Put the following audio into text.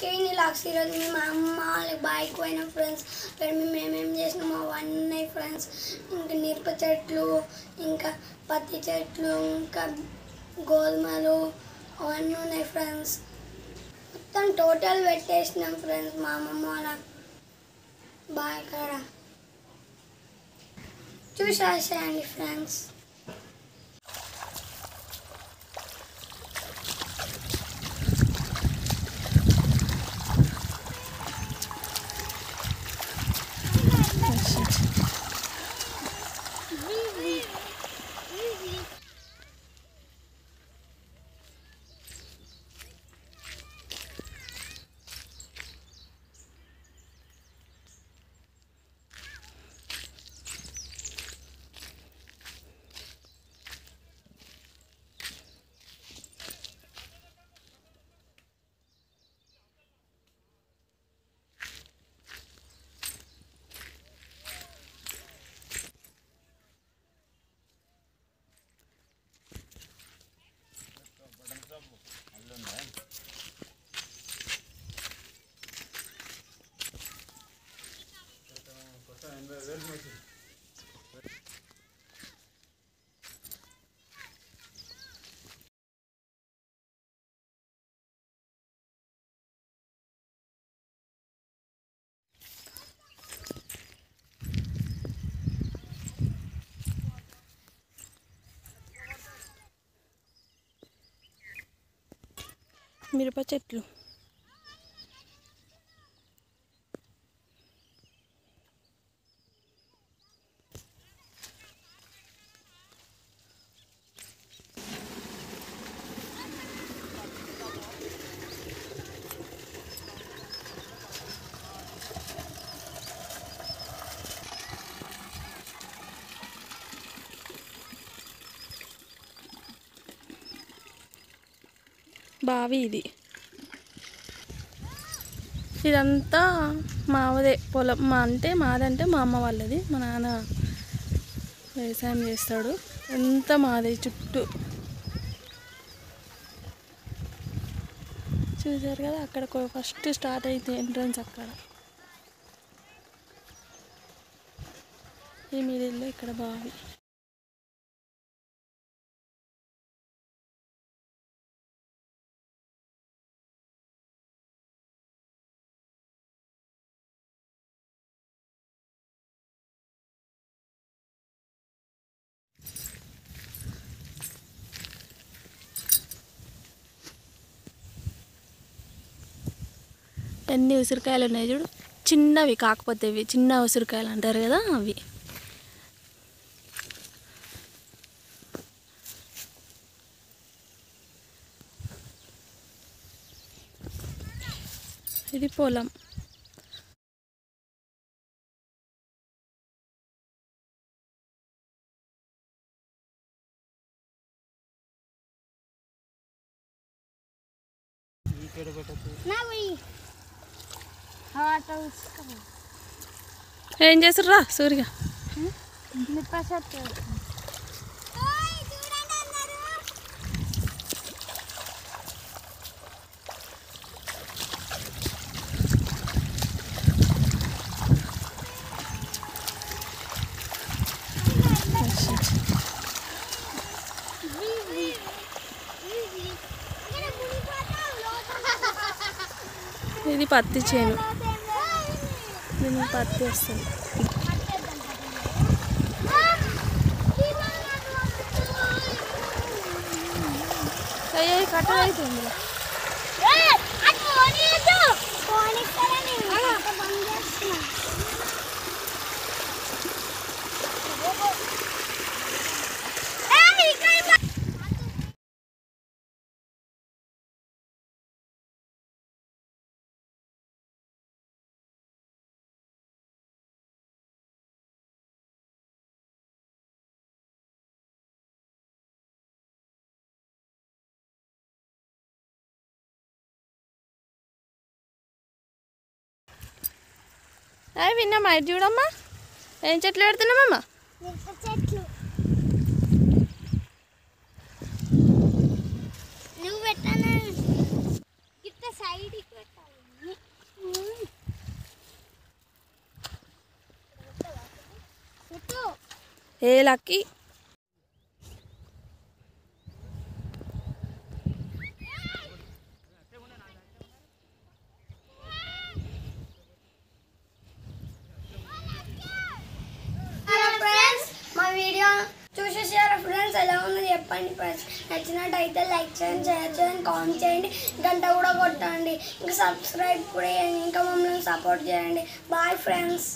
కేని లాక్స్ ఈరోజు మేము అమ్మ వాళ్ళకి బాయ్కి పోయినాం ఫ్రెండ్స్. ఇక్కడ మేమేం చేసినాము అవన్నీ ఉన్నాయి ఫ్రెండ్స్. ఇంకా మిరప చెట్లు, ఇంకా పత్తి చెట్లు, ఇంకా గోధుమలు అవన్నీ ఉన్నాయి ఫ్రెండ్స్. మొత్తం టోటల్ పెట్టేసినాం ఫ్రెండ్స్ మా అమ్మమ్మ వాళ్ళ బాయ్ కాడ. చూసేసేయండి ఫ్రెండ్స్. మిరప చెట్లు బావి ఇది. ఇదంతా మాదే పొలం. మాదంటే మా అమ్మ వాళ్ళది. మా నాన్న వ్యవసాయం చేస్తాడు. ఎంత మాదే చుట్టూ చూసారు కదా. అక్కడ ఫస్ట్ స్టార్ట్ అయితే ఎంట్రన్స్ అక్కడ. ఈ మిడిల్లో ఇక్కడ బావి. ఎన్ని ఉసిరికాయలు ఉన్నాయి చూడు. చిన్నవి కాకపోతే ఇవి చిన్న ఉసిరికాయలు అంటారు కదా అవి. ఇది పొలం. ఏం చేస్తుర్రా సూర్య? ఇది పత్తి చేను. దీనికి పత్తి వస్తుంది. అయ్యో కట్టలు అవుతుంది. అవి విన్నామా? ఇది చూడమ్మా, ఏం చెట్లు పెడుతున్నామమ్మా? చెట్లు. నువ్వు పెట్టాను ఇట్లా సైడ్కి పెట్టాలి. ఏ లక్కీ మా వీడియో చూసేసారా ఫ్రెండ్స్? ఎలా ఉందో చెప్పండి ఫ్రెండ్స్. నచ్చినట్టయితే లైక్ చేయండి, షేర్ చేయండి, కామెంట్ చేయండి, గంట కూడా కొట్టండి, ఇంకా సబ్స్క్రైబ్ కూడా చేయండి, ఇంకా మమ్మల్ని సపోర్ట్ చేయండి. Bye friends.